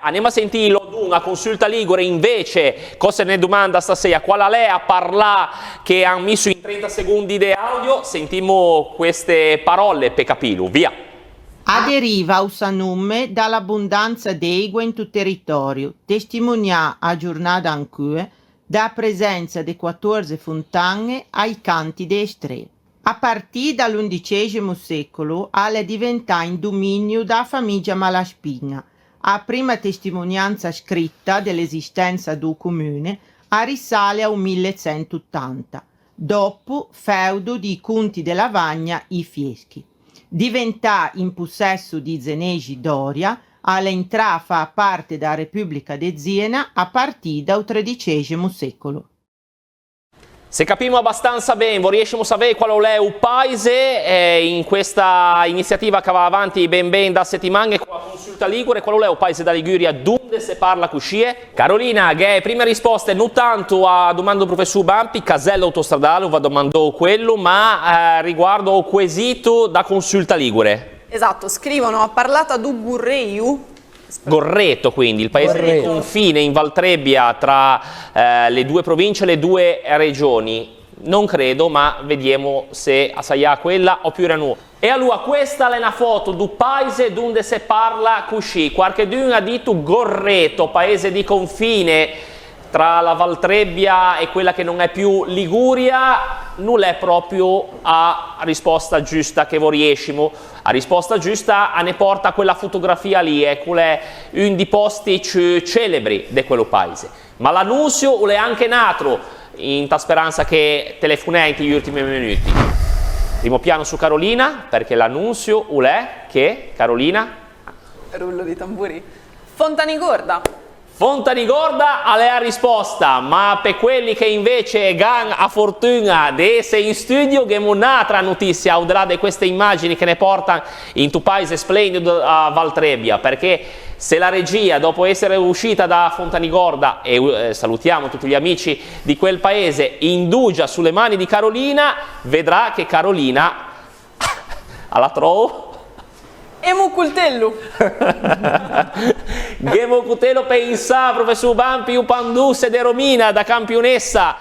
Andiamo a sentire a Consulta Ligure invece cosa ne domanda stasera, qual è a parlare che hanno messo in 30 secondi di audio. Sentiamo queste parole per capirlo, via. Aderiva usanumme dall'abbondanza d'acqua in tutto il territorio, testimonia a giornata anche da presenza di 14 fontane ai canti dei Stre. A partire dall'XI secolo alla diventa in dominio da famiglia Malaspina. A prima testimonianza scritta dell'esistenza del comune risale al 1180, dopo feudo di Conti della Vagna i Fieschi. Diventa in possesso di Zenegi Doria, all'entrata a far parte della Repubblica di Siena a partire dal XIII secolo. Se capiamo abbastanza bene, riusciamo a sapere qual è il paese in questa iniziativa che va avanti ben da settimane con la Consulta Ligure, qual è il paese da Liguria dove si parla così? Carolina, che prime risposte non tanto a domanda del professor Bampi, casello autostradale, va domandò quello, ma riguardo il quesito da Consulta Ligure. Esatto, scrivono, ha parlato du Gurreiu. Gorreto, quindi il paese di confine in Valtrebbia tra le due province e le due regioni. Non credo, ma vediamo se assaià quella oppure no. E allora questa è una foto del paese dove si parla così. Qualcuno ha detto Gorreto, paese di confine tra la Valtrebbia e quella che non è più Liguria. Non è proprio a risposta giusta che riescimo. A risposta giusta ne porta quella fotografia lì, quella è uno dei posti più celebri di quello paese. Ma l'annunzio è anche nato in ta speranza che telefonenti negli ultimi minuti. Primo piano su Carolina, perché l'annunzio è che, Carolina? Rullo di tamburi. Fontanigorda. Fontanigorda è la risposta, ma per quelli che invece hanno a fortuna di essere in studio, abbiamo un'altra notizia, al di là di queste immagini che ne portano in tuo paese splendido a Valtrebbia, perché se la regia, dopo essere uscita da Fontanigorda, e salutiamo tutti gli amici di quel paese, indugia sulle mani di Carolina, vedrà che Carolina alla trovo. Emo coltello. Gemo coltello pensa, professor Bampi, un pandus de Romina da campionessa.